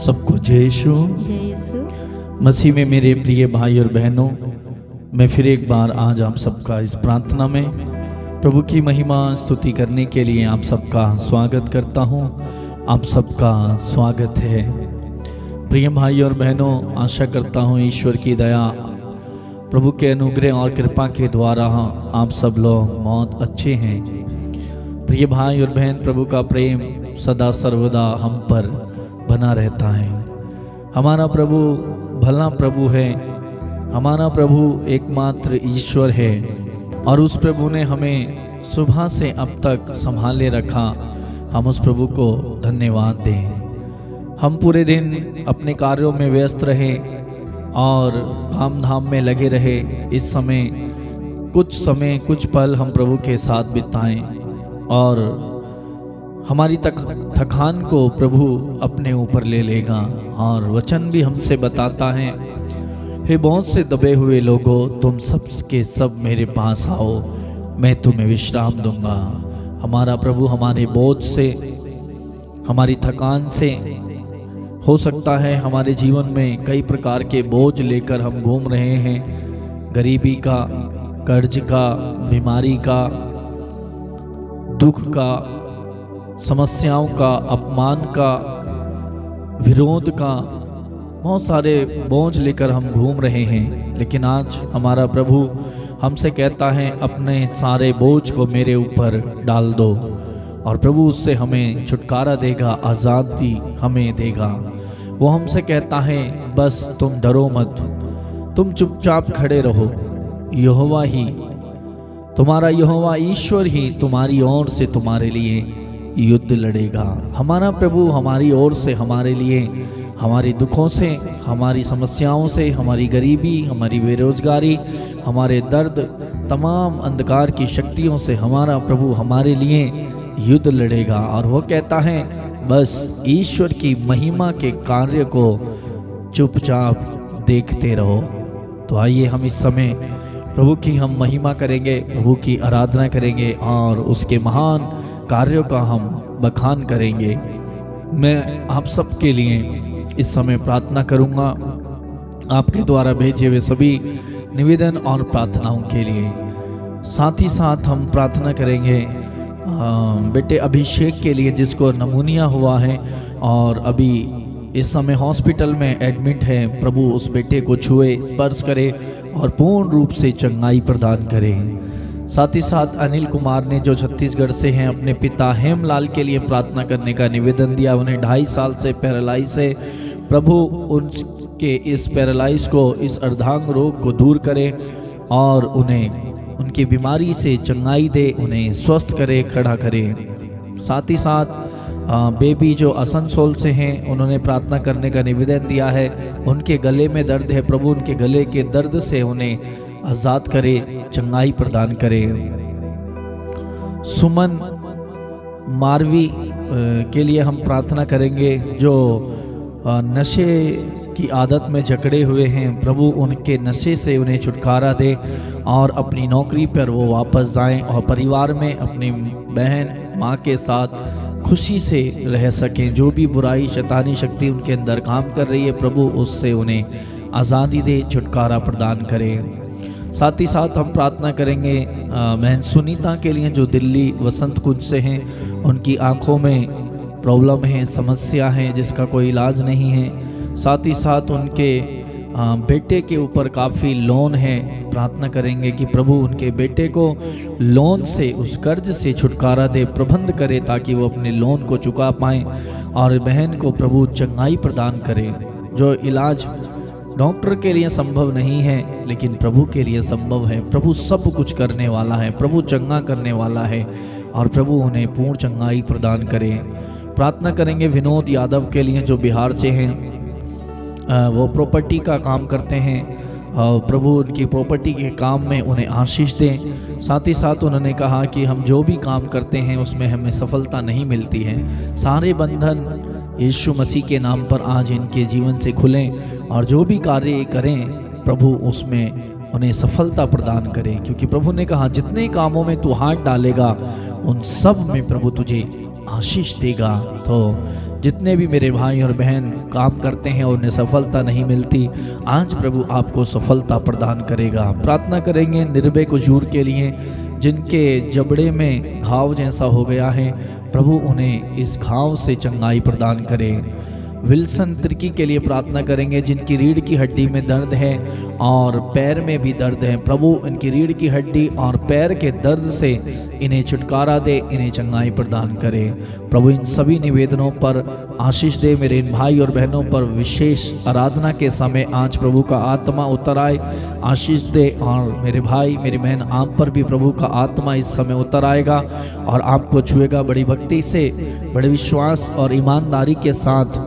सबको जय यीशु मसीह में मेरे प्रिय भाई और बहनों, मैं फिर एक बार आज आप सबका इस प्रार्थना में प्रभु की महिमा स्तुति करने के लिए आप सबका स्वागत करता हूं। आप सबका स्वागत है प्रिय भाई और बहनों। आशा करता हूं ईश्वर की दया, प्रभु के अनुग्रह और कृपा के द्वारा आप सब लोग बहुत अच्छे हैं। प्रिय भाई और बहन, प्रभु का प्रेम सदा सर्वदा हम पर बना रहता है। हमारा प्रभु भला प्रभु है, हमारा प्रभु एकमात्र ईश्वर है और उस प्रभु ने हमें सुबह से अब तक संभाले रखा। हम उस प्रभु को धन्यवाद दें। हम पूरे दिन अपने कार्यों में व्यस्त रहे और काम धाम में लगे रहे। इस समय कुछ पल हम प्रभु के साथ बिताएं और हमारी थकान को प्रभु अपने ऊपर ले लेगा। और वचन भी हमसे बताता है, हे बहुत से दबे हुए लोगों, तुम सब के सब मेरे पास आओ, मैं तुम्हें विश्राम दूंगा। हमारा प्रभु हमारे बोझ से, हमारी थकान से, हो सकता है हमारे जीवन में कई प्रकार के बोझ लेकर हम घूम रहे हैं, गरीबी का, कर्ज का, बीमारी का, दुख का, समस्याओं का, अपमान का, विरोध का, बहुत सारे बोझ लेकर हम घूम रहे हैं। लेकिन आज हमारा प्रभु हमसे कहता है, अपने सारे बोझ को मेरे ऊपर डाल दो और प्रभु उससे हमें छुटकारा देगा, आज़ादी हमें देगा। वो हमसे कहता है, बस तुम डरो मत, तुम चुपचाप खड़े रहो, यहोवा ही, तुम्हारा यहोवा ईश्वर ही तुम्हारी ओर से तुम्हारे लिए युद्ध लड़ेगा। हमारा प्रभु हमारी ओर से हमारे लिए, हमारे दुखों से, हमारी समस्याओं से, हमारी गरीबी, हमारी बेरोजगारी, हमारे दर्द, तमाम अंधकार की शक्तियों से हमारा प्रभु हमारे लिए युद्ध लड़ेगा। और वो कहता है, बस ईश्वर की महिमा के कार्य को चुपचाप देखते रहो। तो आइए हम इस समय प्रभु की हम महिमा करेंगे, प्रभु की आराधना करेंगे और उसके महान कार्यों का हम बखान करेंगे। मैं आप सबके लिए इस समय प्रार्थना करूंगा, आपके द्वारा भेजे हुए सभी निवेदन और प्रार्थनाओं के लिए। साथ ही साथ हम प्रार्थना करेंगे बेटे अभिषेक के लिए, जिसको नमूनिया हुआ है और अभी इस समय हॉस्पिटल में एडमिट है। प्रभु उस बेटे को छुए, स्पर्श करे और पूर्ण रूप से चंगाई प्रदान करे। साथ ही साथ अनिल कुमार ने, जो छत्तीसगढ़ से हैं, अपने पिता हेमलाल के लिए प्रार्थना करने का निवेदन दिया। उन्हें 2.5 साल से पैरालाइज है। प्रभु उनके इस पैरालाइज को, इस अर्धांग रोग को दूर करे और उन्हें उनकी बीमारी से चंगाई दे, उन्हें स्वस्थ करे, खड़ा करे। साथ ही साथ बेबी जो आसनसोल से हैं, उन्होंने प्रार्थना करने का निवेदन दिया है। उनके गले में दर्द है, प्रभु उनके गले के दर्द से उन्हें आज़ाद करे, चंगाई प्रदान करे। सुमन मारवी के लिए हम प्रार्थना करेंगे, जो नशे की आदत में जकड़े हुए हैं। प्रभु उनके नशे से उन्हें छुटकारा दे और अपनी नौकरी पर वो वापस जाएं और परिवार में अपनी बहन माँ के साथ खुशी से रह सकें। जो भी बुराई, शैतानी शक्ति उनके अंदर काम कर रही है, प्रभु उससे उन्हें आज़ादी दे, छुटकारा प्रदान करे। साथ ही साथ हम प्रार्थना करेंगे बहन सुनीता के लिए, जो दिल्ली वसंत कुंज से हैं। उनकी आँखों में प्रॉब्लम है, समस्या है, जिसका कोई इलाज नहीं है। साथ ही साथ उनके बेटे के ऊपर काफ़ी लोन है। प्रार्थना करेंगे कि प्रभु उनके बेटे को लोन से, उस कर्ज से छुटकारा दे, प्रबंध करे, ताकि वो अपने लोन को चुका पाएँ। और बहन को प्रभु चंगाई प्रदान करे। जो इलाज डॉक्टर के लिए संभव नहीं है, लेकिन प्रभु के लिए संभव है। प्रभु सब कुछ करने वाला है, प्रभु चंगा करने वाला है और प्रभु उन्हें पूर्ण चंगाई प्रदान करे। प्रार्थना करेंगे विनोद यादव के लिए, जो बिहार से हैं। वो प्रॉपर्टी का काम करते हैं और प्रभु उनकी प्रॉपर्टी के काम में उन्हें आशीष दें। साथ ही साथ उन्होंने कहा कि हम जो भी काम करते हैं उसमें हमें सफलता नहीं मिलती है। सारे बंधन यीशु मसीह के नाम पर आज इनके जीवन से खुलें और जो भी कार्य करें प्रभु उसमें उन्हें सफलता प्रदान करें। क्योंकि प्रभु ने कहा, जितने कामों में तू हाथ डालेगा उन सब में प्रभु तुझे आशीष देगा। तो जितने भी मेरे भाई और बहन काम करते हैं और उन्हें सफलता नहीं मिलती, आज प्रभु आपको सफलता प्रदान करेगा। प्रार्थना करेंगे निर्भय कुजूर के लिए, जिनके जबड़े में घाव जैसा हो गया है, प्रभु उन्हें इस घाव से चंगाई प्रदान करे। विल्सन तिर्की के लिए प्रार्थना करेंगे, जिनकी रीढ़ की हड्डी में दर्द है और पैर में भी दर्द है, प्रभु इनकी रीढ़ की हड्डी और पैर के दर्द से इन्हें छुटकारा दे, इन्हें चंगाई प्रदान करे। प्रभु इन सभी निवेदनों पर आशीष दे। मेरे इन भाई और बहनों पर विशेष आराधना के समय आज प्रभु का आत्मा उतर आए, आशीष दे। और मेरे भाई मेरी बहन, आप पर भी प्रभु का आत्मा इस समय उतर आएगा और आपको छुएगा। बड़ी भक्ति से, बड़े विश्वास और ईमानदारी के साथ,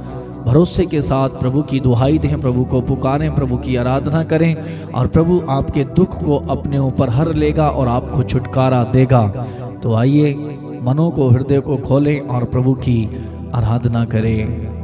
भरोसे के साथ प्रभु की दुहाई दें, प्रभु को पुकारें, प्रभु की आराधना करें और प्रभु आपके दुख को अपने ऊपर हर लेगा और आपको छुटकारा देगा। तो आइए मनों को, हृदय को खोलें और प्रभु की आराधना करें।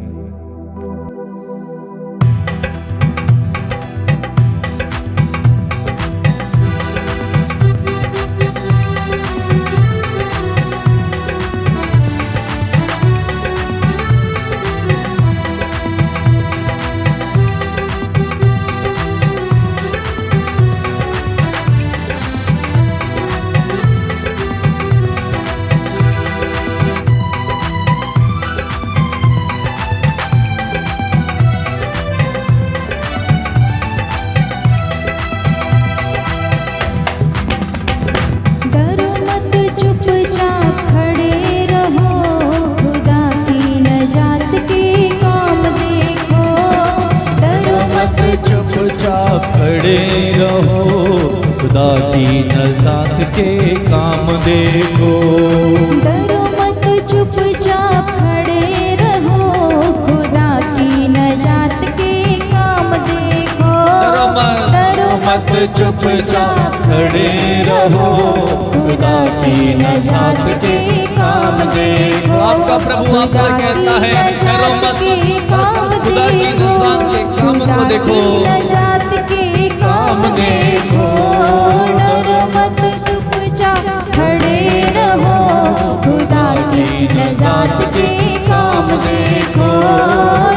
खड़े रहो, खुदा की नजात के काम देखो। डरो मत, चुपचाप खड़े रहो, खुदा की नजात के काम देखो। डरो मत, चुपचाप खड़े रहो, खुदा की नजात के काम देखो। आपका प्रभु आपसे कहता है, डरो मत, खुदा की नजात के काम को देखो, नजात के काम देखो। डरो मत, चुपचाप खड़े रहो, खुदा की नजात के काम देखो।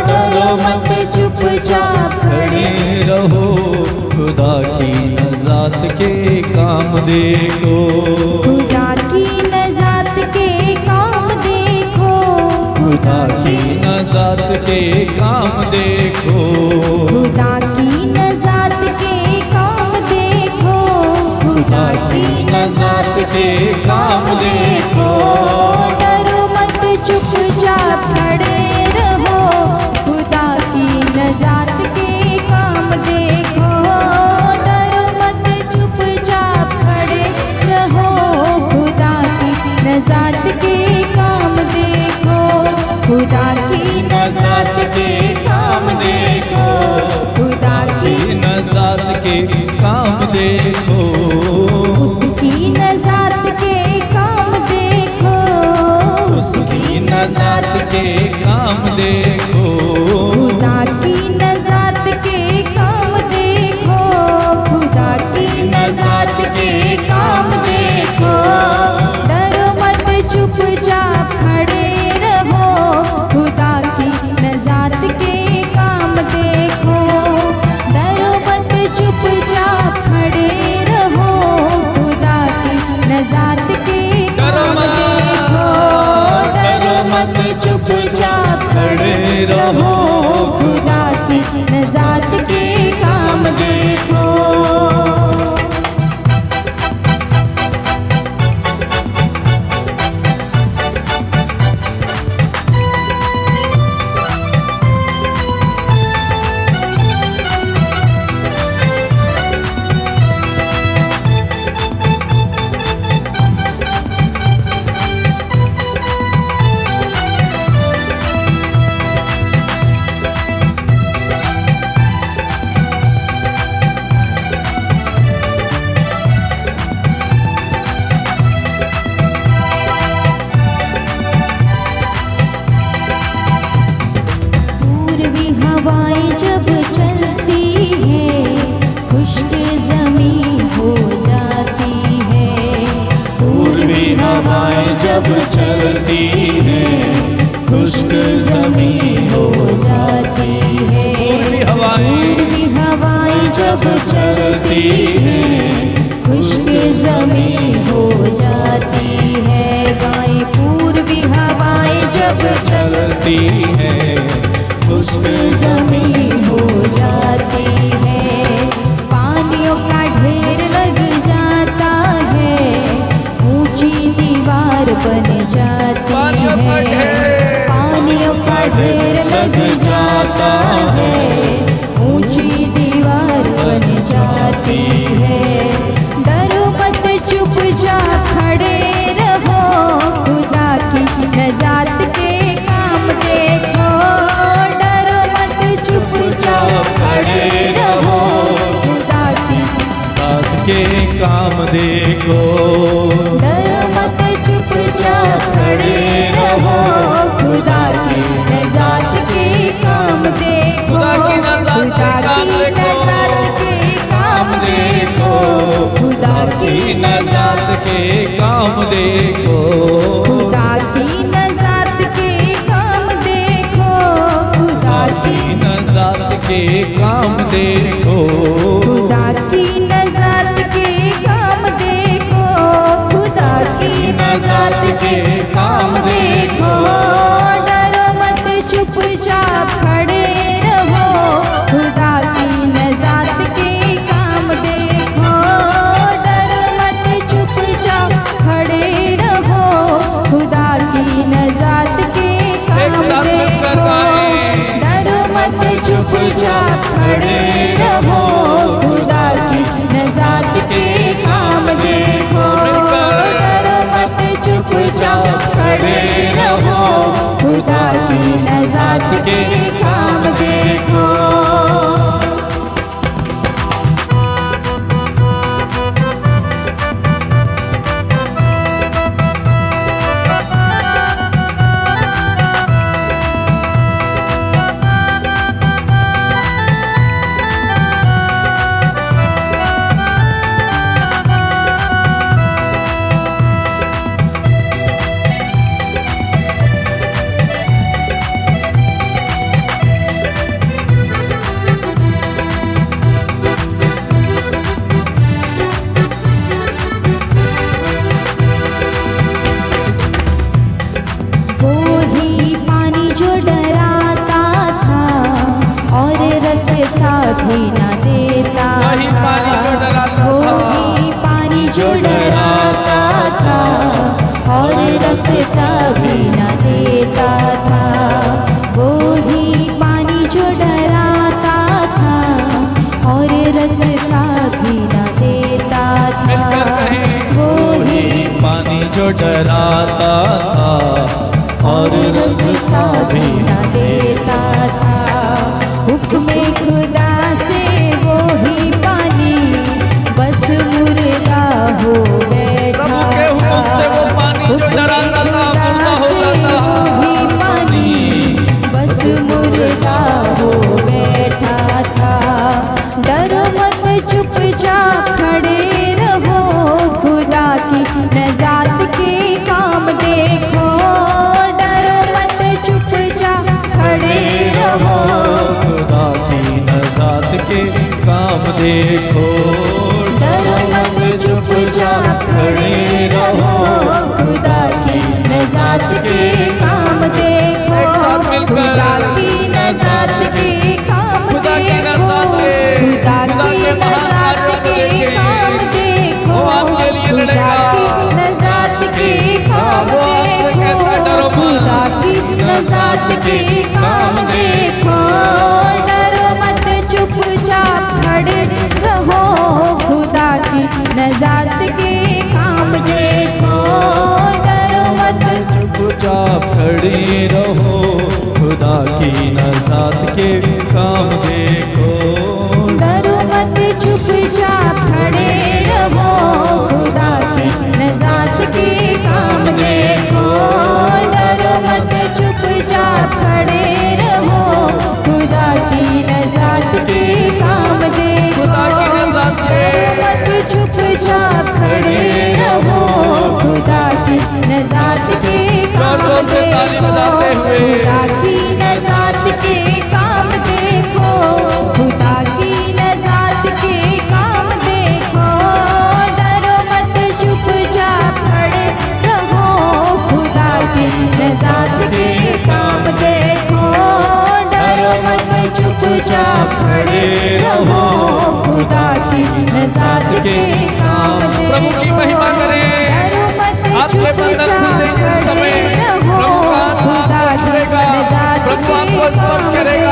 डरो मत, चुपचाप खड़े रहो, खुदा की नजात के काम देखो। खुदा की नजात के काम देखो। खुदा की नजात के काम देखो। खुदा की नजात के काम देखो। खुदा की नजात के काम देखो। डरो मत, चुपचाप खड़े रहो, खुदा की नजात के काम देखो। डरो मत, चुपचाप खड़े रहो, खुदा की नजात के काम देखो। खुदा की नजात के काम देखो। खुदा की नजात के काम देखो। उसकी नजात के काम देखो। जाता है, ऊंची दीवार बन जाती है। डरो मत चुपचाप खड़े रहो, खुदा की नजात के काम देखो। डरो मत चुपचाप खड़े रहो, खुदा की नजात के काम देखो। डरो मत चुपचाप खड़े रहो, खुदा की नजात के काम देखो। खुदा की नजात के काम देखो, खुदा की नजात के काम देखो। खुदा की नजात के काम देखो, खुदा की नजात के काम देखो। खुदा की नजात के काम देखो, खुदा की नजात के काम देखो। डरो मत चुपचाप खड़े रहो, खुदा की नजात के काम देखो। डरो मत चुपचाप खड़े रहो, खुदा की नजात के काम देखो। डरो मत चुपचाप खड़े रहो, खुदा की नजात के काम देखो। डरो मत चुपचाप खड़े रहो, खुदा की नजात के काम देखो। वो ही पानी जो डराता था और रास्ता भी न देता वही पानी जो डराता था। था। वो ही पानी जो डराता था और रास्ता भी न देता था। वो ही पानी जो डराता था और रास्ता भी न देता मिलकर था। कहें, वो ही पानी जो डराता था और रास्ता भी न देता था। हुक्म खुदा से वो ही पानी बस मुर्दा हो बैठा प्रभु के हुक्म से वो पानी जो डराता था, मुर्दा हो जाता। वो ही पानी बस मुर्दा हो बैठा था। डरो मत चुपचाप खड़े रहो, खुदा की नजात के काम देखो। डरो मत चुपचाप खड़े रहो, खुदा की नजात के काम देखो। डरो मत चुपचाप खड़े रहो, खुदा की नजात के काम देखो। एक साथ मिलकर। खुदा की नजात के काम खुदा की देखो, नजात के- खुदा खुदा की के महान नजात कार्य के देखेंगे। काम देखो। वो आपके लिए खुदा लड़ेगा। की नजात के काम वो आपसे देखो, कहता है, डरो मत। खुदा की नजात के काम देखो। डरो मत चुपचाप खड़े रहो, खुदा की नजात के काम देखो। डरो मत चुपचाप खड़े रहो, खुदा की नजात के काम देखो। डरो मत चुपचाप खड़े रहो, खुदा की नजात के काम देखो। डरो मत चुपचाप खड़े रहो, खुदा की नजात के काम देखो। खुदा की नजात के- डरो मत चुपचाप खड़े रहो, खुदा की नजात के काम जोर-जोर से ताली देखो। बजाते हुए। खुदा की नजात के काम देखो, खुदा की नजात के काम देखो। डरो मत चुपचाप खड़े रहो, खुदा की नजात के काम देखो। डरो मत चुपचाप खड़े रहो, खुदा की नजात के काम देखो। प्रभु की महिमा करें। डरो मत आपके बंधन खुलने के समय प्रभु का हाथ आपको छुएगा, प्रभु आपको स्पर्श करेगा।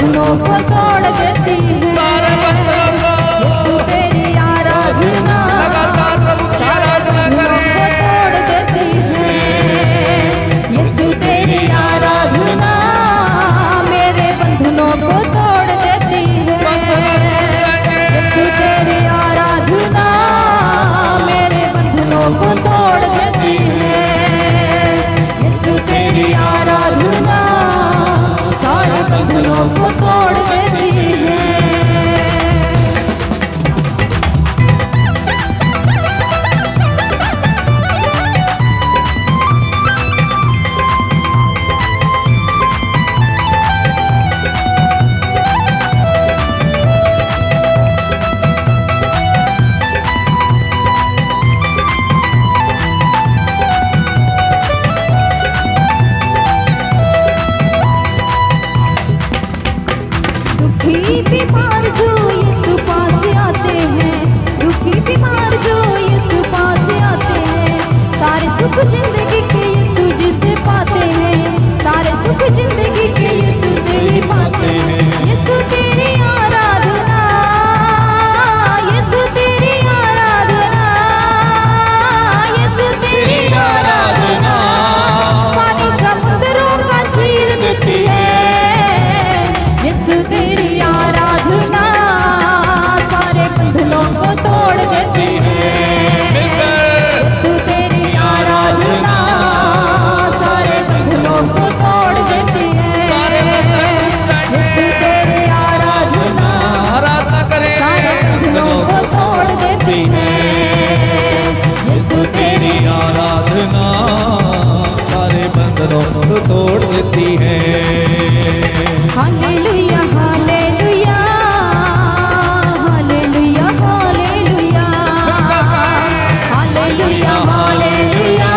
बंधनों को तोड़ देती है। सारे बंधनों को यीशु तेरी आराधना लगातार प्रभु की सारे आराधना बंधनों को करें। तोड़ देती है। यीशु तेरी आराधना मेरे बंधनों को तोड़ देती है। यीशु तेरी आराधना मेरे बंधनों को तोड़ देती है। यीशु तेरी आराधना सारे बंधनों को तोड़ देती है। दुखी बीमार जो यीशु पास आते हैं, दुखी बीमार जो यीशु पास आते हैं, सारे सुख जिंदगी के यीशु जी से पाते हैं। सारे सुख जिंदगी के यीशु से ही पाते हैं। यीशु तेरी आराधना, यीशु तेरी आराधना, यीशु तेरी आराधना पानी समुद्रों का चीर देती है। यीशु तेरी आराधना सारे बंधनों को तोड़ देती है। यीशु तेरी आराधना सारे बंधनों को तोड़ देती है। यीशु तेरी आराधना आराधना करें। सारे बंधनों को तोड़ देती है। यीशु तेरी आराधना सारे बंधनों को तोड़ देती है। हालेलुया हालेलुया हालेलुया हालेलुया हालेलुया हालेलुया हालेलुया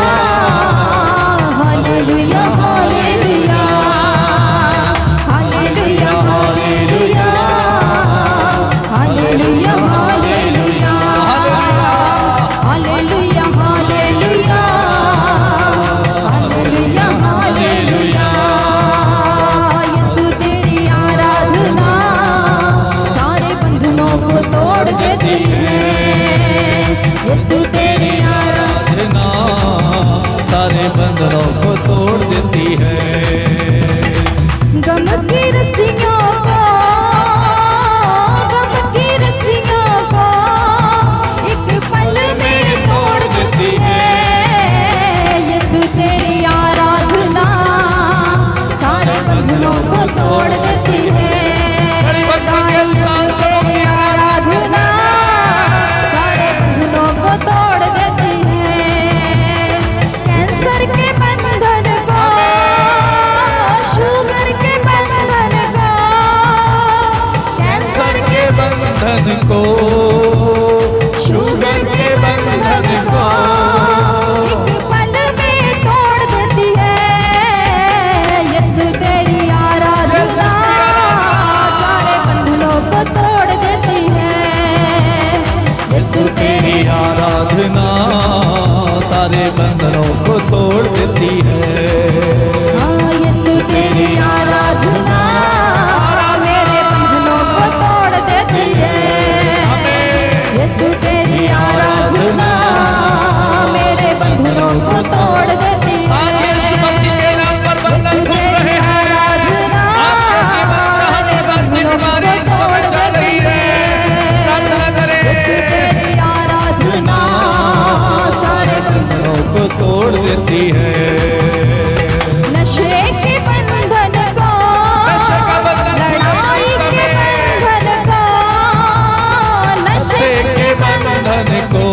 हालेलुया हालेलुया हालेलुया हालेलुया हालेलुया हालेलुया हालेलुया हालेलुया हालेलुया। यीशु तेरी आराधना सारे बंधनों को तोड़ देती है। यीशु तेरी आराधना सारे बंधनों को तोड़ देती है। गम की रस्सियों को, गम की रस्सियों को एक पल में तोड़ देती है। यीशु तेरी आराधना सारे बंधनों को तोड़ देती है। यीशु तेरी आराधना सारे बंधनों को तोड़ देती है। कैंसर के बंधन को, शुगर के बंधन को, कैंसर के बंधन को, शुगर के बंधन को एक पल में तोड़ देती है। यीशु तेरी आराधना सारे बंधनों को तोड़ देती है। यीशु तेरी आराधना सारे बंधनों को तोड़ देती है। यीशु तेरी आराधना मेरे बंधनों को तोड़ देती है। यीशु तेरी आराधना मेरे बंधनों को तोड़ देती है। यीशु मसीह के नाम पर बंधन खुल रहे हैं। आपके जीवन रहने बंधन हमारी समझ आ रही है। प्रार्थना करें। यीशु तेरी आराधना सारे बंधनों को तोड़ देती है। नशे के बंधन को, नशे का बंधन लड़ाई के बंधन को, नशे के बंधन को,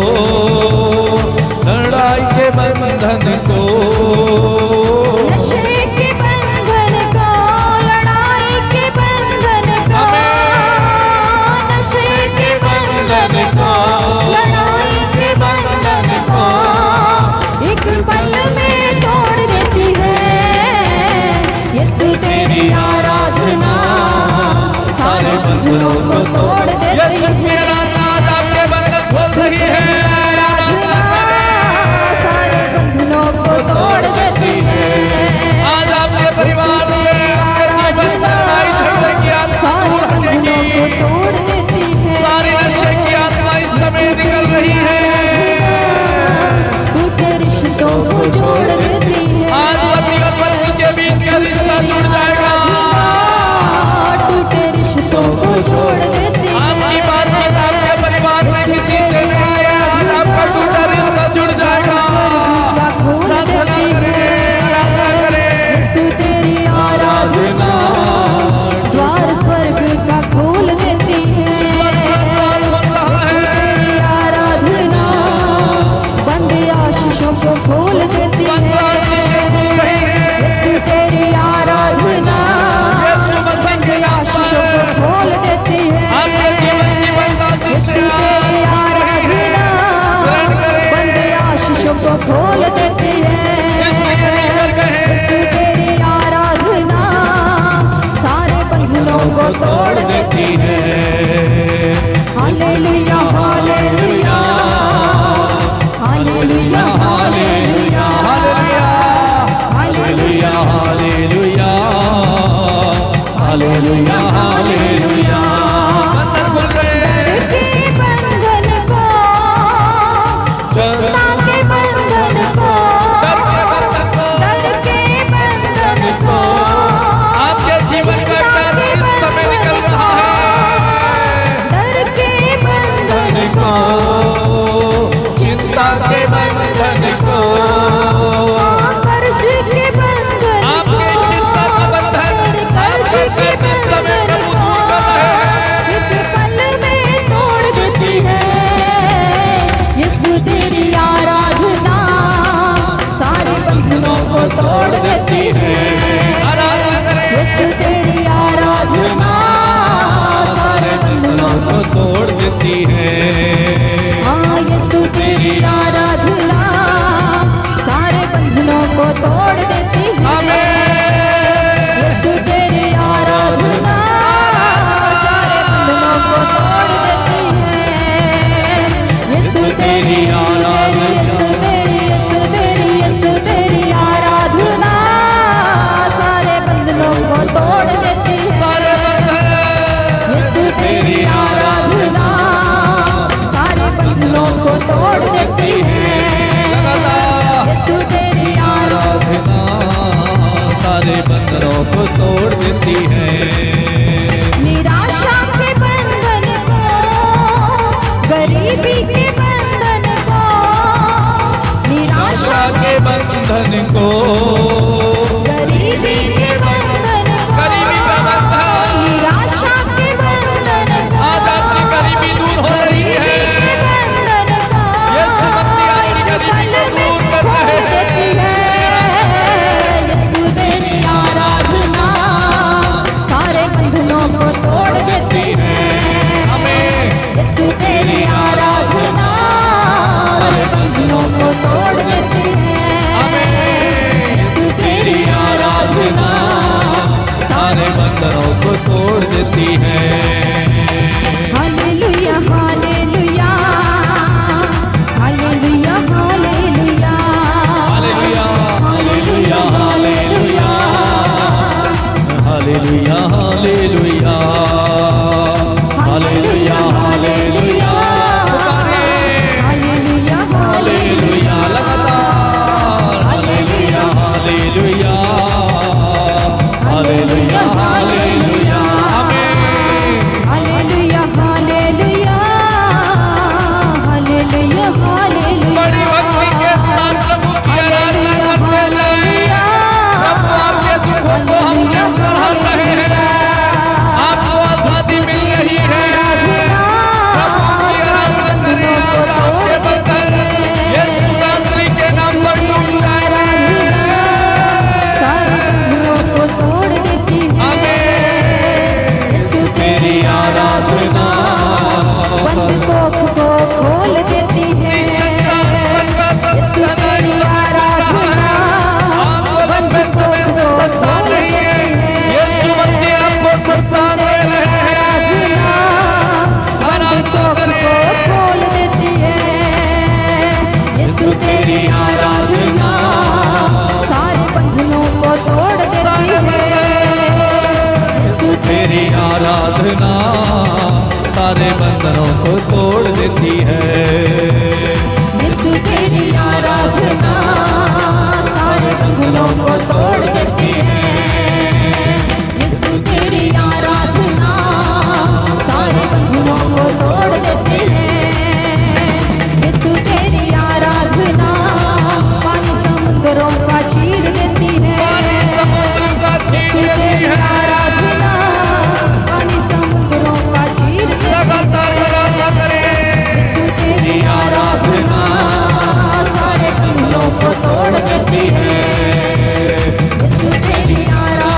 लड़ाई के बंधन को, नशे के बंधन को, लड़ाई के बंधन को, नशे के बंधन को, लड़ाई के बंधन को एक पल में तोड़ देती है। यीशु तेरी आराधना सारे बंधनों को तोड़ देती यीशु की है। आराधना आज आपके बंधन खोल रही है। आराधना सारे बंधनों को बंधनों को तोड़ देती है। हालेलुया हालेलुया हालेलुया हालेलुया हालेलुया हालेलुया हालेलुया हालेलुया। डर के बंधन को, चिंता के बंधन को, डर के बंधन को, आपके जीवन का डर इस समय निकल रहा है। डर के बंधन को, चिंता के बंधन को, कर्ज के बंधन को, आपके चिंता का बंधन, कर्ज के इस समय बंधन प्रभु को दूर कर रहे हैं। एक पल में तोड़ देती है। यीशु तेरी आराधना सारे बंधनों को तोड़ देती है। यीशु तेरी आराधना सारे बंधनों को तोड़ देती है। हाँ, यीशु तेरी आराधना सारे बंधनों को तोड़ देती है। यीशु तेरी आराधना सारे बंधनों को तोड़ देती है। यीशु तेरी यीशु तेरी यीशु तेरी यीशु तेरी आराधना सारे बंधनों को तोड़ देती है। यीशु तेरी आराधना सारे बंधनों को तोड़ देती है। यीशु तेरी आराधना सारे बंधनों को तोड़ देती है। निराशा के बंधन को, गरीबी के बंधन को, निराशा आशा के बंधन को, गरीबी के बंधन को, गरीबी का बंधन, निराशा के बंधन को, आदत की गरीबी दूर हो रही है। गरीबी के बंधन को, यीशु मसीह आपकी एक गरीबी पल को में दूर कर खोल रहे हैं। देती है। यीशु तेरी आराधना सारे बंधनों को तोड़ देती है। यीशु तेरी आराधना सारे बंधनों को तोड़ देती है। यीशु तेरी आराधना सारे बंधनों को तोड़ देती है। हालेलुया हालेलुया हालेलुया हालेलुया हालेलुया हालेलुया हालेलुया हालेलुया हालेलुया हालेलुया हालेलुया हालेलुया हालेलुया लगातार हालेलुया हालेलुया हालेलुया हालेलुया आमीन। हालेलुया हालेलुया हालेलुया हालेलुया बड़ी भक्ति के साथ प्रभु की आराधना करते हैं। प्रभु आपके दुखों को हमने बढ़ा रहे हैं। आपको आजादी मिल रही है। प्रभु की आराधना करें। आपके बंधन यीशु नासरी के नाम पर टूट जाए। सारे बंधनों को तोड़ देती है। यीशु तेरी आराधना बंद कोख को खोल देती है। यीशु तेरी आराधना बंद कोख को खोल देती है। यीशु मसीह आपको संसार दे रहे हैं। बंद कोख को खोल देती है। यीशु तेरी आराधना सारे बंधनों को तोड़ देती है। यीशु तेरी आराधना सारे बंधनों को तोड़ देती है। यीशु तेरी आराधना सारे बंधनों को तोड़ देती है। यीशु तेरी आराधना सारे बंधनों को तोड़ देती है। यीशु तेरी आराधना पानी समुद्रों का चीर देती है। समुद्र का यीशु चीर तेरी देती है। आराधना पानी समुद्रों का चीर देती है। लगातार आराधना करें। यीशु तेरी आराधना सारे बंधनों को तोड़ देती है। यीशु तेरी आराधना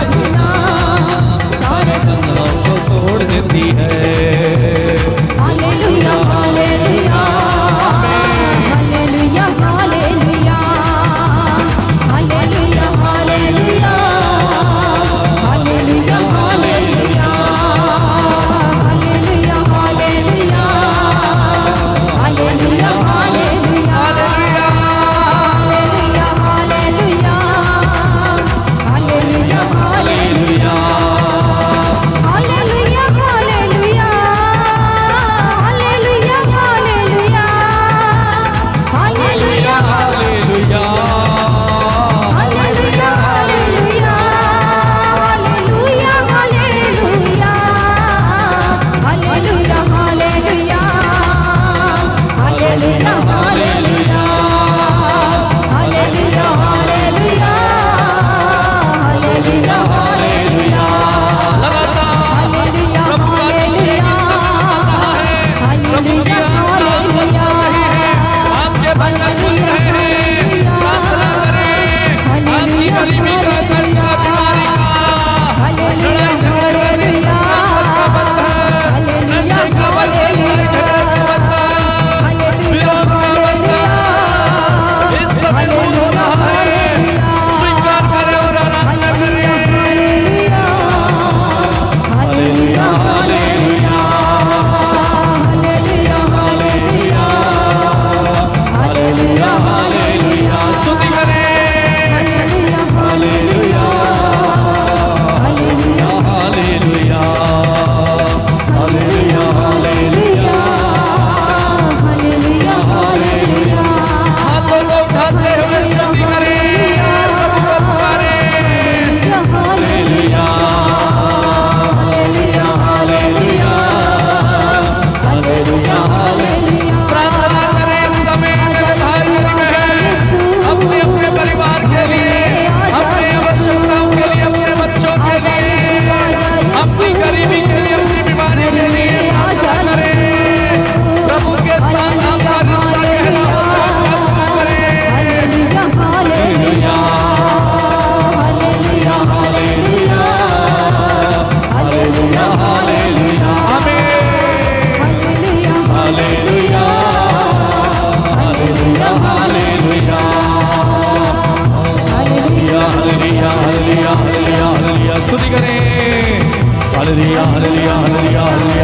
हालेलुया हालेलुया हालेलुया हालेलुया हालेलुया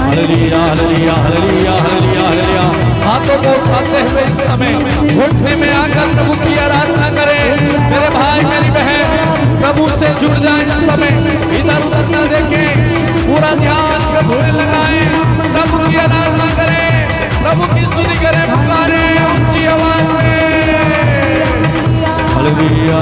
हालेलुया हालेलुया हालेलुया। हाथों को उठाते हुए इस समय घुटने में आकर प्रभु की आराधना करें। मेरे भाई मेरी बहन प्रभु से जुड़ जाए। इस समय इधर उधर न देखें, पूरा ध्यान प्रभु में लगाएं, प्रभु की आराधना करें, प्रभु की स्तुति करें, पुकारें ऊंची आवाज में। हालेलुया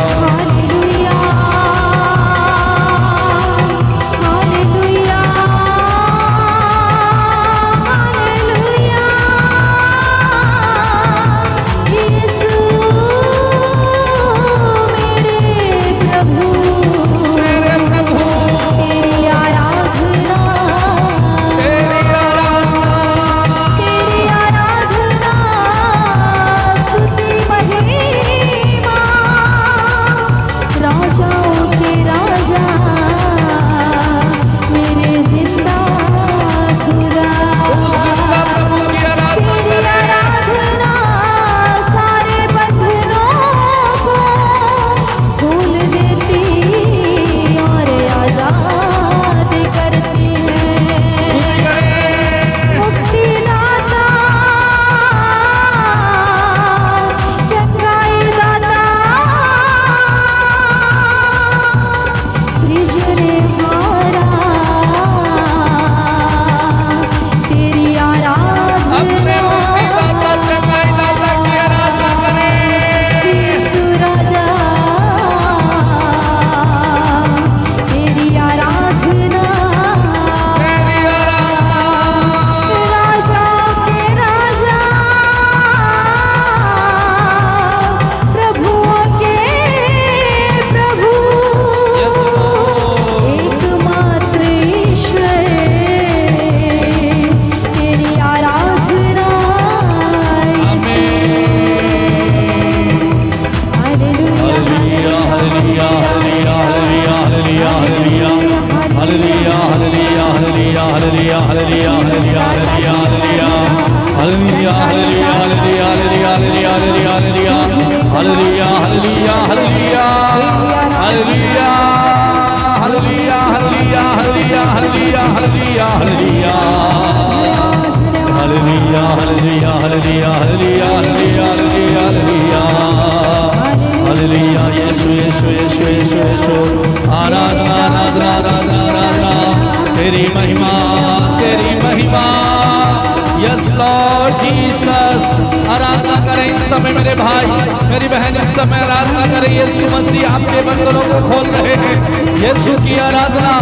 मेरी बहन इस समय आराधना करें। यीशु मसीह आपके बंधनों को खोल रहे हैं। यीशु की आराधना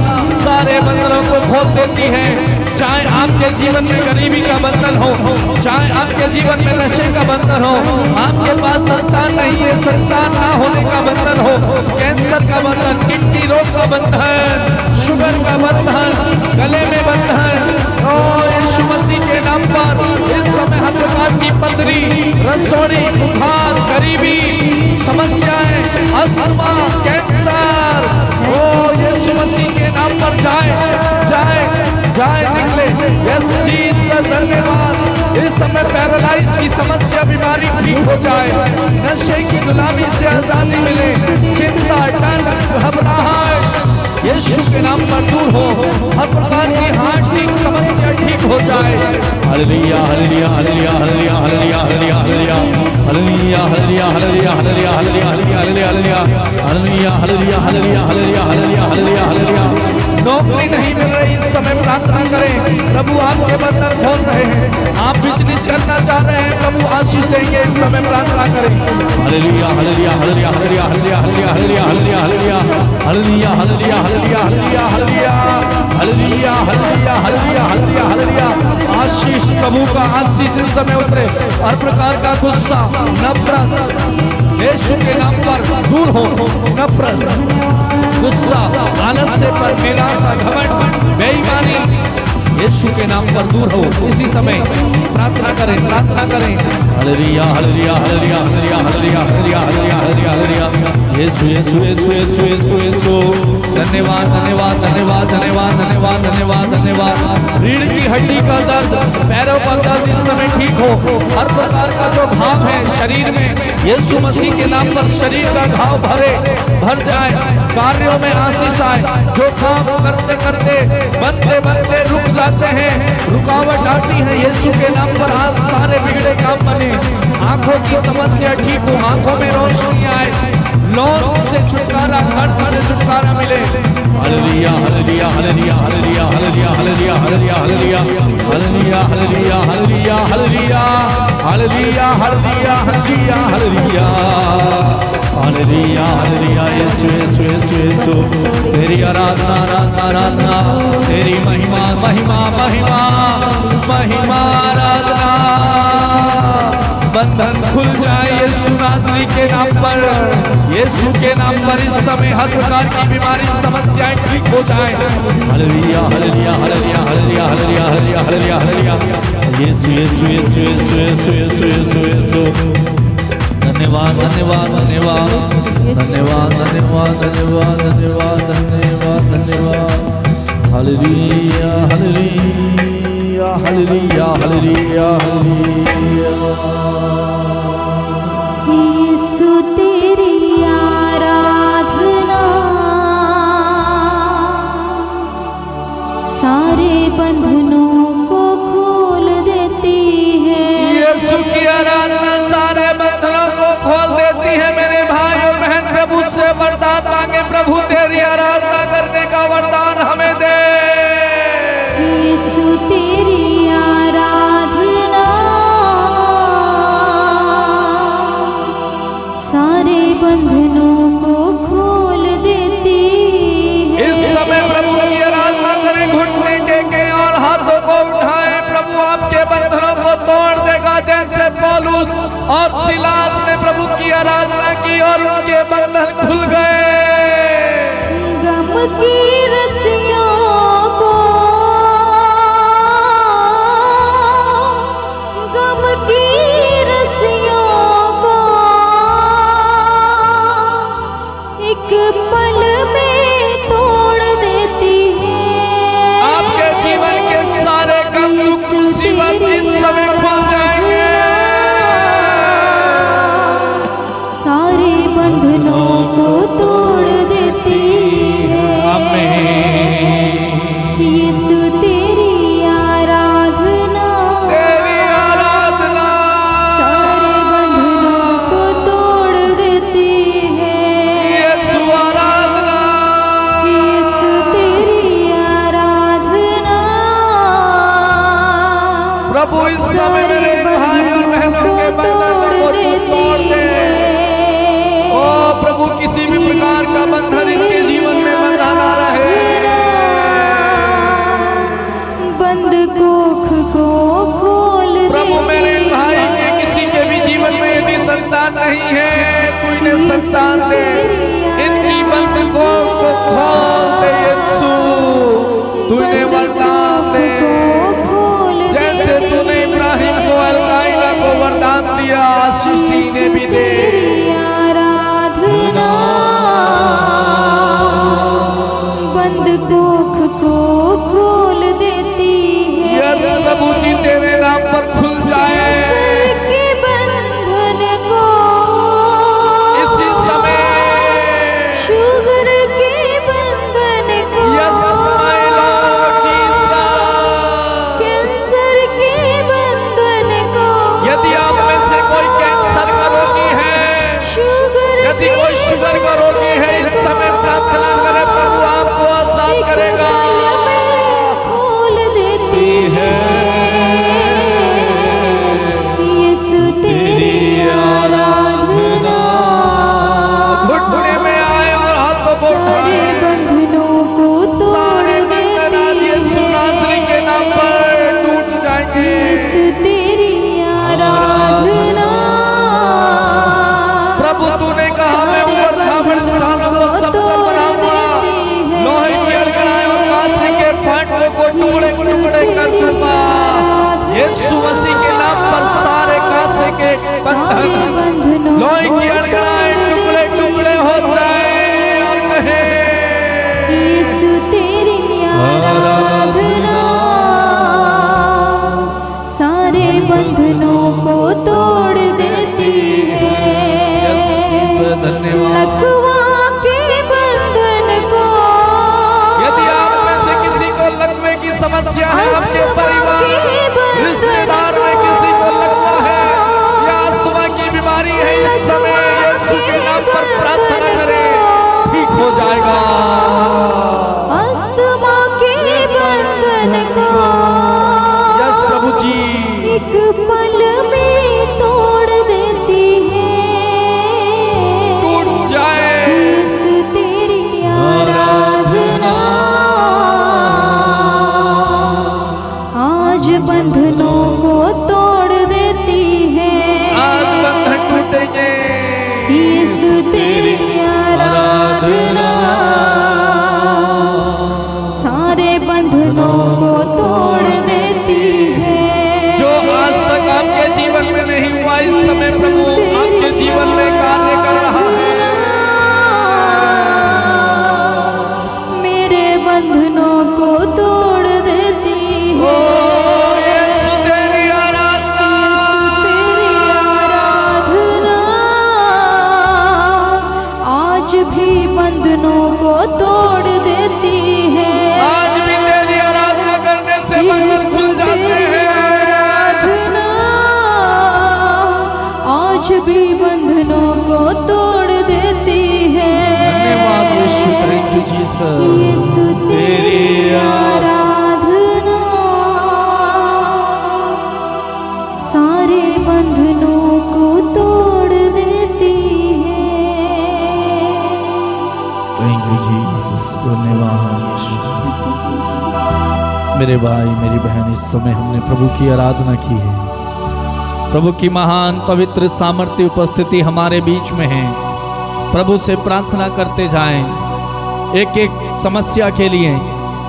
सारे बंधनों को खोल देती है। चाहे आपके जीवन में गरीबी का बंधन हो, चाहे आपके जीवन में नशे का बंधन हो, आपके पास संतान नहीं है, संतान ना होने का बंधन हो, कैंसर का बंधन, किडनी रोग का बंधन, शुगर का बंधन, गले में बंधन, यीशु मसीह के नाम पर इस समय हर प्रकार की पथरी, रसोड़ी, बुखार, गरीबी, समस्याएं, अस्थमा, कैंसर, यीशु मसीह के नाम पर जाए जाए जाए निकले। यस जीसस धन्यवाद। इस समय पैरालाइज की समस्या, बीमारी ठीक हो जाए, नशे की गुलामी से आजादी मिले, चिंता, डर, घबराहट यीशु के नाम पर दूर हो, हर प्रकार की हार्ट की समस्या ठीक हो जाए। हालेलुया हालेलुया हालेलुया हालेलुया हालेलुया हालेलुया हालेलुया हालेलुया हालेलुया हालेलुया हालेलुया हालेलुया हालेलुया हालेलुया हालेलुया हालेलुया हालेलुया हालेलुया हालेलुया। नौकरी नहीं मिल रही, इस समय प्रार्थना करें, प्रभु आपके बंधन खोल रहे हैं। आप बिजनेस करना चाह रहे हैं, प्रभु आशीष देंगे, इस समय प्रार्थना करें। हालेलुया हालेलुया हालेलुया हालेलुया हालेलुया हालेलुया हालेलुया हालेलुया हालेलुया हालेलुया हालेलुया हालेलुया हालेलुया हालेलुया हालेलुया हालेलुया हालेलुया। आशीष, प्रभु का आशीष इस समय उतरे। हर प्रकार का गुस्सा, नफरत यीशु के नाम पर दूर हो। नफरत, गुस्सा, आलस्य पर, निराशा, घमंड, बेईमानी यीशु के नाम पर दूर हो। इसी समय प्रार्थना करें, प्रार्थना करें। हालेलुया हालेलुया हालेलुया हालेलुया हालेलुया हालेलुया हालेलुया हालेलुया। यीशु यीशु यीशु यीशु यीशु यीशु धन्यवाद धन्यवाद धन्यवाद धन्यवाद धन्यवाद धन्यवाद धन्यवाद। रीढ़ की हड्डी का दर्द, पैरों का दर्द इस समय ठीक हो। हर प्रकार का जो घाव है शरीर में, यीशु मसीह के नाम पर शरीर का घाव भर जाए, कार्यों में आशीष आए। जो काम करते करते बनते बनते रुक जाते हैं, रुकावट आती है, यीशु के नाम पर आज सारे बिगड़े काम बने। आंखों की समस्या ठीक हो, आंखों में रोशनी आए, लौट से छुटकारा, कर्ज से छुटकारा मिले। हालेलुया हालेलुया हालेलुया हालेलुया हालेलुया हालेलुया हालेलुया हालेलुया हालेलुया हालेलुया हालेलुया हालेलुया हालेलुया हालेलुया हालेलुया हालेलुया हालेलुया हालेलुया। यीशु यीशु यीशु यीशु, तेरी आराधना आराधना आराधना, तेरी महिमा महिमा महिमा महिमा आराधना। बंधन खुल जाए यीशु नासरी के नाम पर, यीशु के नाम पर इस समय हर प्रकार की बीमारी समस्याएं ठीक हो जाए। हालेलुया हालेलुया हालेलुया हालेलुया हालेलुया हालेलुया हालेलुया हालेलुया। यीशु यीशु यीशु यीशु यीशु यीशु यीशु यीशु। धन्यवाद धन्यवाद धन्यवाद धन्यवाद धन्यवाद धन्यवाद धन्यवाद धन्यवाद धन्यवाद। हालेलुया हालेलुया हालेलुया हालेलुया हालेलुया। यीशु तेरी आराधना सारे बंधनों को खोल देती है। यीशु की आराधना सारे बंधनों को खोल देती है। मेरे भाई और बहन, प्रभु से वरदान मांगे, प्रभु तेरी आराधना करने का वरदान हमें दे। यीशु तेरी आराधना सारे बंधनों को खोल देती है। इस समय प्रभु की आराधना करें, घुटने टेके और हाथों को उठाएं। प्रभु आपके बंधनों को तोड़ देगा, जैसे पौलुस और सिलास ने प्रभु की आराधना की और उनके बंधन खुल गए। गम की रस्सियों को, गम की रस्सियों को एक पल में तोड़ देती है। आपके जीवन के सारे गम दुख मुसीबत इस समय खुल जाएंगे। सारे बंधनों को तोड़ देती है। यीशु तेरी आराधना, तेरी आराधना सारे बंधनों को तोड़ देती है। यीशु आराधना, यीशु तेरी आराधना प्रभु इस समय मेरे भाई और बहनों के बंधनों को तू तोड़ दे। ओ प्रभु, किसी भी प्रकार का बंधन इनके जीवन में बंधा ना रहे। बंद कोख को खोल प्रभु, मेरे देती भाई है। के किसी के भी जीवन में यदि संतान नहीं है, तू इन्हें संतान दे। इनकी बंद कोख को खोल दे यीशु, तू इन्हें वरदान दे। जैसे तूने इब्राहिम को अलकाइला को वरदान दिया, आशीष ने भी दे। आराधना बंद कोख को खोल देती है। यस प्रभु जी, तेरे नाम पर खुल जाए सर के बंधन को इसी समय। शुगर के बंधन को, yes my Lord Jesus. Cancer के बंधन को, यदि आप में से कोई कैंसर का रोगी है, यदि कोई शुगर का रोगी है, इस समय प्रार्थना करें, प्रभु आपको आजाद करेगा। खोल देती है। यीशु तेरी आराधना सारे बंधनों को तोड़ देती है। थैंक यू जीसस, धन्यवाद यीशु। मेरे भाई मेरी बहन, इस समय हमने प्रभु की आराधना की है। प्रभु की महान पवित्र सामर्थ्य उपस्थिति हमारे बीच में है। प्रभु से प्रार्थना करते जाएं, एक एक समस्या के लिए,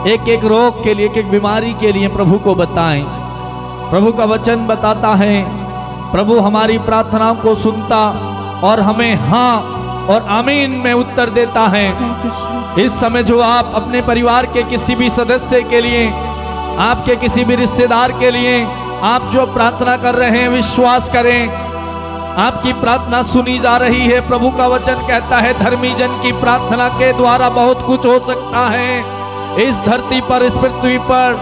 एक एक रोग के लिए, एक एक बीमारी के लिए प्रभु को बताएं। प्रभु का वचन बताता है, प्रभु हमारी प्रार्थनाओं को सुनता और हमें हाँ और आमीन में उत्तर देता है। इस समय जो आप अपने परिवार के किसी भी सदस्य के लिए, आपके किसी भी रिश्तेदार के लिए आप जो प्रार्थना कर रहे हैं, विश्वास करें आपकी प्रार्थना सुनी जा रही है। प्रभु का वचन कहता है, धर्मी जन की प्रार्थना के द्वारा बहुत कुछ हो सकता है। इस धरती पर, इस पृथ्वी पर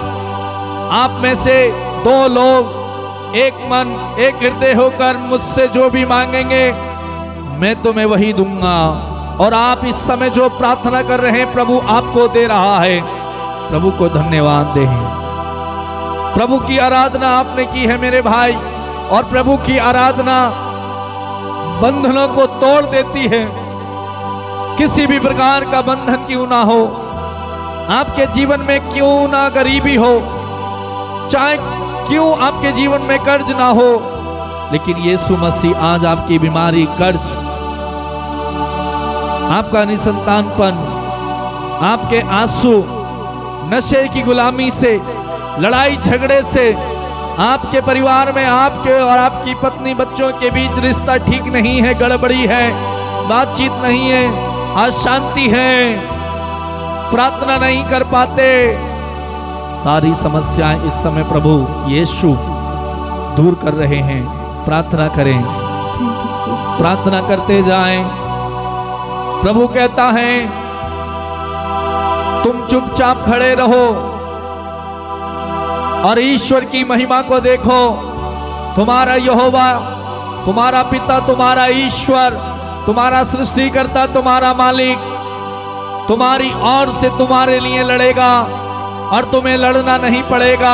आप में से दो लोग एक मन एक हृदय होकर मुझसे जो भी मांगेंगे मैं तुम्हें वही दूंगा। और आप इस समय जो प्रार्थना कर रहे हैं प्रभु आपको दे रहा है। प्रभु को धन्यवाद दें। प्रभु की आराधना आपने की है मेरे भाई, और प्रभु की आराधना बंधनों को तोड़ देती है। किसी भी प्रकार का बंधन क्यों ना हो, आपके जीवन में क्यों ना गरीबी हो, चाहे क्यों आपके जीवन में कर्ज ना हो, लेकिन यीशु मसीह आज आपकी बीमारी, कर्ज, आपका निसंतानपन, आपके आंसू, नशे की गुलामी से, लड़ाई झगड़े से, आपके परिवार में आपके और आपकी पत्नी बच्चों के बीच रिश्ता ठीक नहीं है, गड़बड़ी है, बातचीत नहीं है, अशांति है, प्रार्थना नहीं कर पाते, सारी समस्याएं इस समय प्रभु यीशु दूर कर रहे हैं। प्रार्थना करें, प्रार्थना करते जाएं। प्रभु कहता है, तुम चुपचाप खड़े रहो और ईश्वर की महिमा को देखो। तुम्हारा यहोवा, तुम्हारा पिता, तुम्हारा ईश्वर, तुम्हारा सृष्टिकर्ता, तुम्हारा मालिक तुम्हारी ओर से तुम्हारे लिए लड़ेगा और तुम्हें लड़ना नहीं पड़ेगा।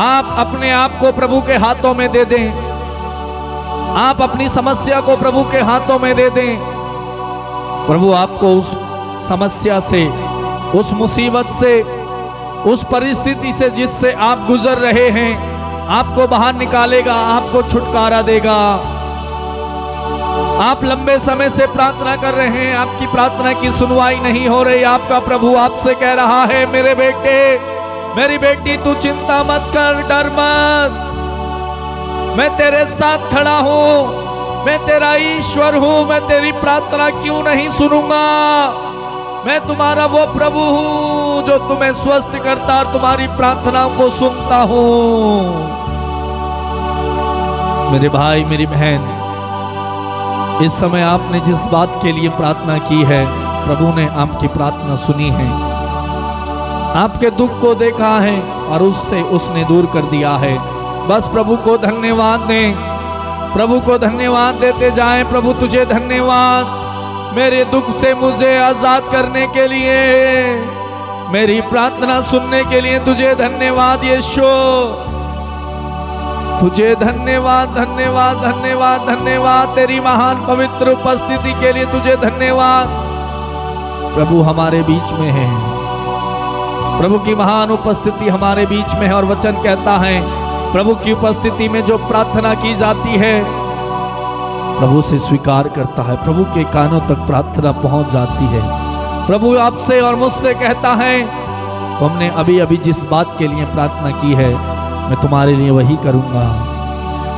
आप अपने आप को प्रभु के हाथों में दे दें, आप अपनी समस्या को प्रभु के हाथों में दे दें। प्रभु आपको उस समस्या से, उस मुसीबत से, उस परिस्थिति से जिससे आप गुजर रहे हैं, आपको बाहर निकालेगा, आपको छुटकारा देगा। आप लंबे समय से प्रार्थना कर रहे हैं, आपकी प्रार्थना की सुनवाई नहीं हो रही। आपका प्रभु आपसे कह रहा है, मेरे बेटे, मेरी बेटी, तू चिंता मत कर, डर मत, मैं तेरे साथ खड़ा हूं, मैं तेरा ईश्वर हूं। मैं तेरी प्रार्थना क्यों नहीं सुनूंगा? मैं तुम्हारा वो प्रभु हूं जो तुम्हें स्वस्थ करता और तुम्हारी प्रार्थनाओं को सुनता हूं। मेरे भाई, मेरी बहन, इस समय आपने जिस बात के लिए प्रार्थना की है, प्रभु ने आपकी प्रार्थना सुनी है, आपके दुख को देखा है और उससे उसने दूर कर दिया है। बस प्रभु को धन्यवाद दें, प्रभु को धन्यवाद देते जाएं। प्रभु तुझे धन्यवाद, मेरे दुख से मुझे आजाद करने के लिए, मेरी प्रार्थना सुनने के लिए तुझे धन्यवाद यीशु। तुझे धन्यवाद, धन्यवाद, धन्यवाद, धन्यवाद। तेरी महान पवित्र उपस्थिति के लिए तुझे धन्यवाद। प्रभु हमारे बीच में है, प्रभु की महान उपस्थिति हमारे बीच में है। और वचन कहता है, प्रभु की उपस्थिति में जो प्रार्थना की जाती है प्रभु से स्वीकार करता है, प्रभु के कानों तक प्रार्थना पहुंच जाती है। प्रभु आपसे और मुझसे कहता है, तुमने अभी अभी जिस बात के लिए प्रार्थना की है मैं तुम्हारे लिए वही करूंगा।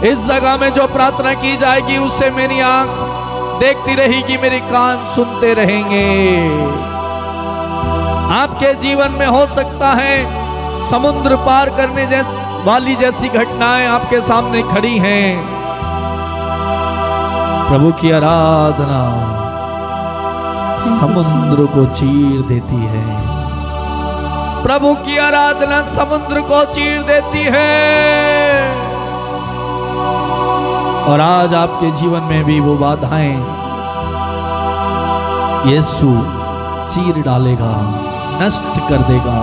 इस जगह में जो प्रार्थना की जाएगी उससे मेरी आंख देखती रहेगी, मेरे कान सुनते रहेंगे। आपके जीवन में हो सकता है समुद्र पार करने वाली जैसी घटनाएं आपके सामने खड़ी हैं। प्रभु की आराधना समुद्र को चीर देती है। प्रभु की आराधना समुद्र को चीर देती है। और आज आपके जीवन में भी वो बाधाएं यीशु चीर डालेगा, नष्ट कर देगा।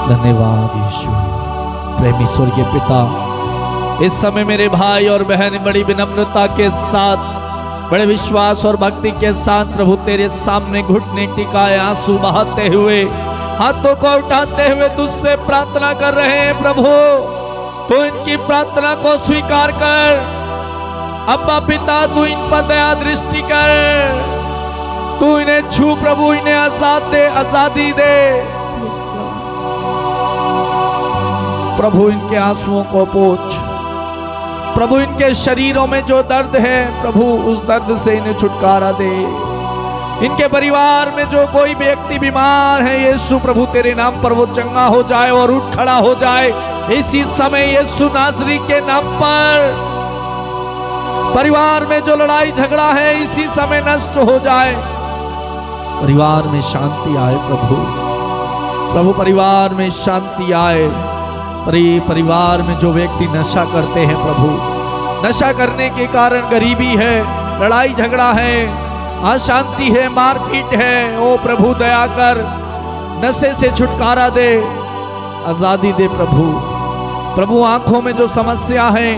धन्यवाद यीशु। प्रेमी स्वर्गीय पिता, इस समय मेरे भाई और बहन बड़ी विनम्रता के साथ, बड़े विश्वास और भक्ति के साथ प्रभु तेरे सामने घुटने टिकाए, आंसू बहाते हुए, हाथों को उठाते हुए तुझसे प्रार्थना कर रहे हैं। प्रभु तू इनकी प्रार्थना को स्वीकार कर। अब्बा पिता, तू इन पर दया दृष्टि कर। तू इन्हें छू प्रभु, इन्हें आजादी दे प्रभु। इनके आंसुओं को पोंछ प्रभु। इनके शरीरों में जो दर्द है प्रभु, उस दर्द से इन्हें छुटकारा दे। इनके परिवार में जो कोई व्यक्ति बीमार है यीशु प्रभु, तेरे नाम पर वो चंगा हो जाए और उठ खड़ा हो जाए इसी समय यीशु नासरी के नाम पर। परिवार में जो लड़ाई झगड़ा है इसी समय नष्ट हो जाए। परिवार में शांति आए प्रभु। प्रभु परिवार में शांति आए। परिवार में जो व्यक्ति नशा करते हैं प्रभु, नशा करने के कारण गरीबी है, लड़ाई झगड़ा है, अशांति है, मारपीट है, ओ प्रभु दया कर, नशे से छुटकारा दे, आजादी दे प्रभु। प्रभु आंखों में जो समस्या है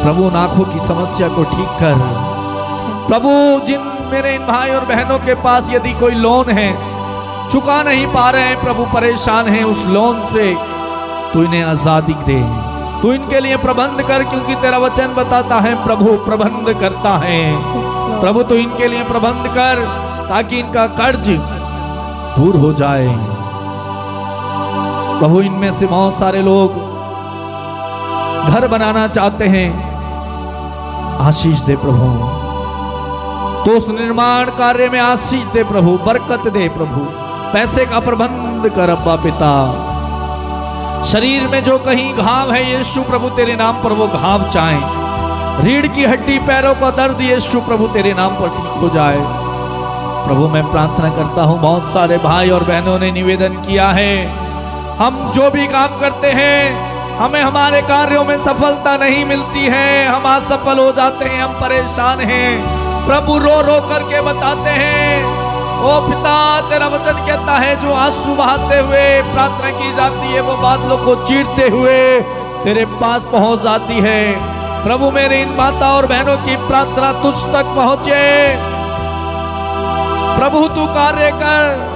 प्रभु, उन आंखों की समस्या को ठीक कर प्रभु। जिन मेरे इन भाई और बहनों के पास यदि कोई लोन है, चुका नहीं पा रहे हैं प्रभु, परेशान हैं, उस लोन से तू इन्हें आजादी दे। तू इनके लिए प्रबंध कर, क्योंकि तेरा वचन बताता है प्रभु प्रबंध करता है। प्रभु तू इनके लिए प्रबंध कर ताकि इनका कर्ज दूर हो जाए। प्रभु इनमें से बहुत सारे लोग घर बनाना चाहते हैं, आशीष दे प्रभु। तो उस निर्माण कार्य में आशीष दे प्रभु, बरकत दे प्रभु। पैसे का प्रबंध कर अब्बा पिता। शरीर में जो कहीं घाव है यीशु प्रभु, तेरे नाम पर वो घाव चाहे। रीढ़ की हड्डी, पैरों का दर्द यीशु प्रभु, तेरे नाम पर ठीक हो जाए। प्रभु मैं प्रार्थना करता हूँ, बहुत सारे भाई और बहनों ने निवेदन किया है, हम जो भी काम करते हैं हमें हमारे कार्यों में सफलता नहीं मिलती है, हम असफल हो जाते हैं, हम परेशान हैं। प्रभु रो रो करके बताते हैं, ओ पिता तेरा वचन कहता है जो आंसू बहाते हुए प्रार्थना की जाती है वो बादलों को चीरते हुए तेरे पास पहुंच जाती है। प्रभु मेरे इन माता और बहनों की प्रार्थना तुझ तक पहुंचे। प्रभु तू कार्य कर।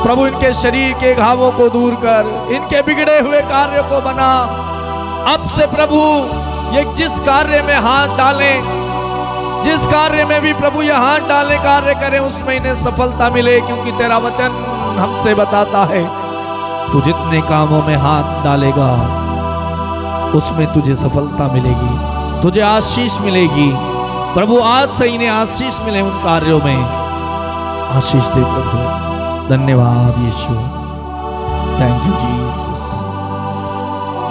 प्रभु इनके शरीर के घावों को दूर कर, इनके बिगड़े हुए कार्यों को बना। अब से प्रभु ये जिस कार्य में हाथ डालें, जिस कार्य में भी प्रभु ये हाथ डाले कार्य करें, उसमें इन्हें सफलता मिले, क्योंकि तेरा वचन हमसे बताता है तू जितने कामों में हाथ डालेगा उसमें तुझे सफलता मिलेगी, तुझे आशीष मिलेगी। प्रभु आज से इन्हें आशीष मिले, उन कार्यों में आशीष दे प्रभु। धन्यवाद यीशु, थैंक यू जीसस।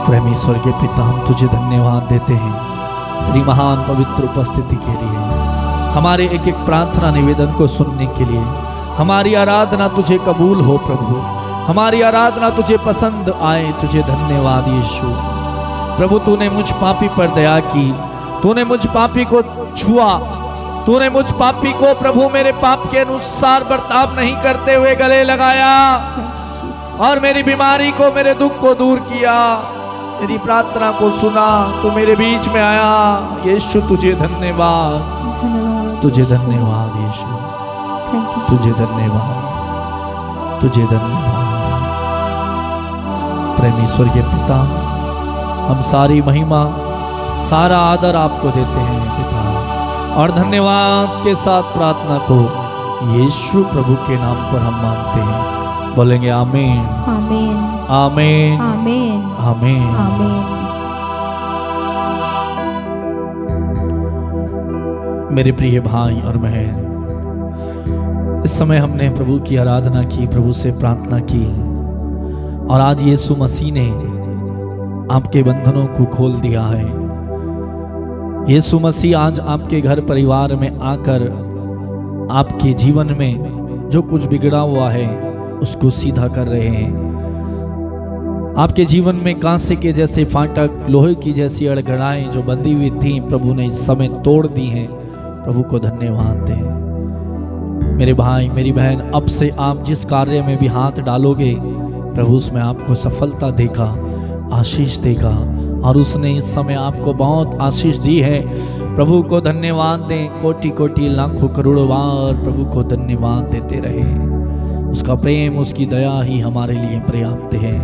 प्रेमी स्वर्गीय पिता हम तुझे धन्यवाद देते हैं तेरी महान पवित्र उपस्थिति के लिए, हमारे एक एक प्रार्थना निवेदन को सुनने के लिए। हमारी आराधना तुझे कबूल हो प्रभु, हमारी आराधना तुझे पसंद आए। तुझे धन्यवाद यीशु। प्रभु तूने मुझ पापी पर दया की, तूने मुझ पापी को छुआ, तूने मुझ पापी को प्रभु मेरे पाप के अनुसार बर्ताव नहीं करते हुए गले लगाया और मेरी बीमारी को, मेरे दुख को दूर किया, मेरी प्रार्थना को सुना, तू मेरे बीच में आया। यीशु तुझे धन्यवाद, तुझे धन्यवाद यीशु, तुझे धन्यवाद, तुझे धन्यवाद। प्रेमी स्वर्गीय पिता हम सारी महिमा, सारा आदर आपको देते हैं पिता, और धन्यवाद के साथ प्रार्थना को यीशु प्रभु के नाम पर हम मांगते हैं। बोलेंगे आमीन, आमीन, आमीन, आमीन, आमीन, आमीन। मेरे प्रिय भाई और बहन, इस समय हमने प्रभु की आराधना की, प्रभु से प्रार्थना की, और आज यीशु मसीह ने आपके बंधनों को खोल दिया है। यीशु मसीह आज आपके घर परिवार में आकर आपके जीवन में जो कुछ बिगड़ा हुआ है उसको सीधा कर रहे हैं। आपके जीवन में कांसे के जैसे फाटक, लोहे की जैसी अड़गड़ाएं जो बंधी हुई थी, प्रभु ने इस समय तोड़ दी हैं, प्रभु को धन्यवाद दें। मेरे भाई मेरी बहन, अब से आप जिस कार्य में भी हाथ डालोगे, प्रभु उसमें आपको सफलता देगा, आशीष देगा, और उसने इस समय आपको बहुत आशीष दी है। प्रभु को धन्यवाद दें। कोटि कोटि लाखों करोड़ों बार प्रभु को धन्यवाद देते रहे। उसका प्रेम, उसकी दया ही हमारे लिए पर्याप्त है।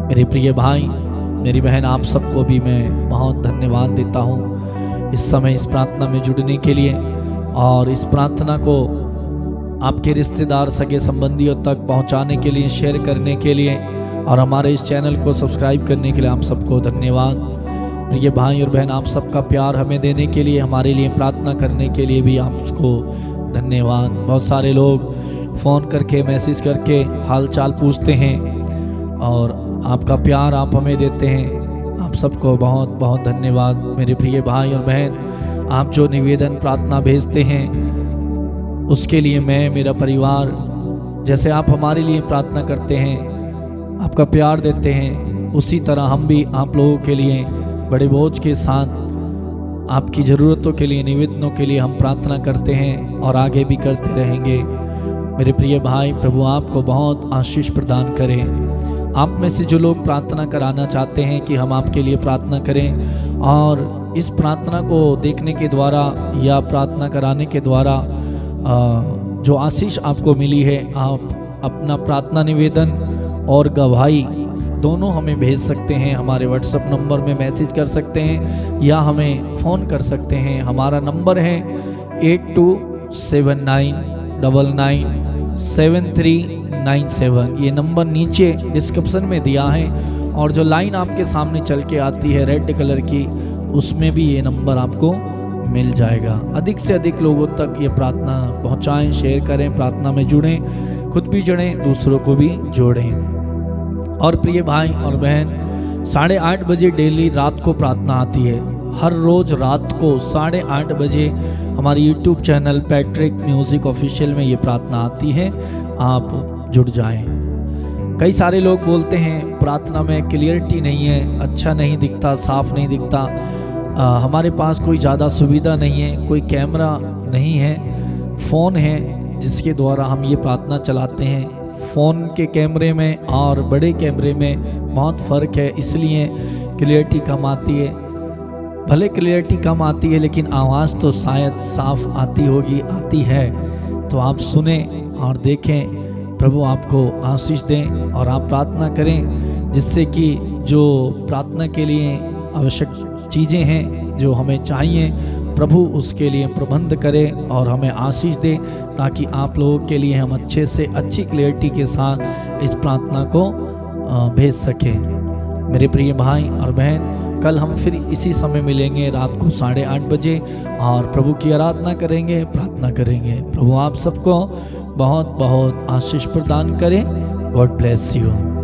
मेरे प्रिय भाई मेरी बहन, आप सबको भी मैं बहुत धन्यवाद देता हूँ इस समय इस प्रार्थना में जुड़ने के लिए, और इस प्रार्थना को आपके रिश्तेदार, सगे संबंधियों तक पहुंचाने के लिए, शेयर करने के लिए, और हमारे इस चैनल को सब्सक्राइब करने के लिए आप सबको धन्यवाद। प्रिय भाई और बहन, आप सबका प्यार हमें देने के लिए, हमारे लिए प्रार्थना करने के लिए भी आपको धन्यवाद। बहुत सारे लोग फ़ोन करके, मैसेज करके हाल चाल पूछते हैं, और आपका प्यार आप हमें देते हैं। आप सबको बहुत बहुत धन्यवाद। मेरे प्रिय भाई और बहन, आप जो निवेदन प्रार्थना भेजते हैं उसके लिए मैं, मेरा परिवार, जैसे आप हमारे लिए प्रार्थना करते हैं, आपका प्यार देते हैं, उसी तरह हम भी आप लोगों के लिए बड़े बोझ के साथ आपकी ज़रूरतों के लिए, निवेदनों के लिए हम प्रार्थना करते हैं और आगे भी करते रहेंगे। मेरे प्रिय भाई, प्रभु आपको बहुत आशीष प्रदान करें। आप में से जो लोग प्रार्थना कराना चाहते हैं कि हम आपके लिए प्रार्थना करें, और इस प्रार्थना को देखने के द्वारा या प्रार्थना कराने के द्वारा जो आशीष आपको मिली है, आप अपना प्रार्थना निवेदन और गवाही दोनों हमें भेज सकते हैं। हमारे व्हाट्सएप नंबर में मैसेज कर सकते हैं या हमें फ़ोन कर सकते हैं। हमारा नंबर है 8279997397। ये नंबर नीचे डिस्क्रिप्शन में दिया है, और जो लाइन आपके सामने चल के आती है रेड कलर की, उसमें भी ये नंबर आपको मिल जाएगा। अधिक से अधिक लोगों तक ये प्रार्थना पहुंचाएं, शेयर करें, प्रार्थना में जुड़ें, खुद भी जुड़ें, दूसरों को भी जोड़ें। और प्रिय भाई और बहन, 8:30 बजे डेली रात को प्रार्थना आती है। हर रोज़ रात को 8:30 बजे हमारे YouTube channel Patrick music official में ये प्रार्थना आती है। आप जुड़ जाएं। कई सारे लोग बोलते हैं प्रार्थना में क्लियरिटी नहीं है, अच्छा नहीं दिखता, साफ नहीं दिखता, हमारे पास कोई ज़्यादा सुविधा नहीं है, कोई कैमरा नहीं है, फ़ोन है जिसके द्वारा हम ये प्रार्थना चलाते हैं। फ़ोन के कैमरे में और बड़े कैमरे में बहुत फ़र्क है, इसलिए क्लियरिटी कम आती है। भले क्लियरिटी कम आती है, लेकिन आवाज़ तो शायद साफ आती होगी, आती है। तो आप सुने और देखें। प्रभु आपको आशीष दें, और आप प्रार्थना करें जिससे कि जो प्रार्थना के लिए आवश्यक चीज़ें हैं जो हमें चाहिए, प्रभु उसके लिए प्रबंध करे और हमें आशीष दे, ताकि आप लोगों के लिए हम अच्छे से अच्छी क्लियरिटी के साथ इस प्रार्थना को भेज सकें। मेरे प्रिय भाई और बहन, कल हम फिर इसी समय मिलेंगे रात को 8:30 बजे, और प्रभु की आराधना करेंगे, प्रार्थना करेंगे। प्रभु आप सबको बहुत बहुत आशीष प्रदान करें। God bless you.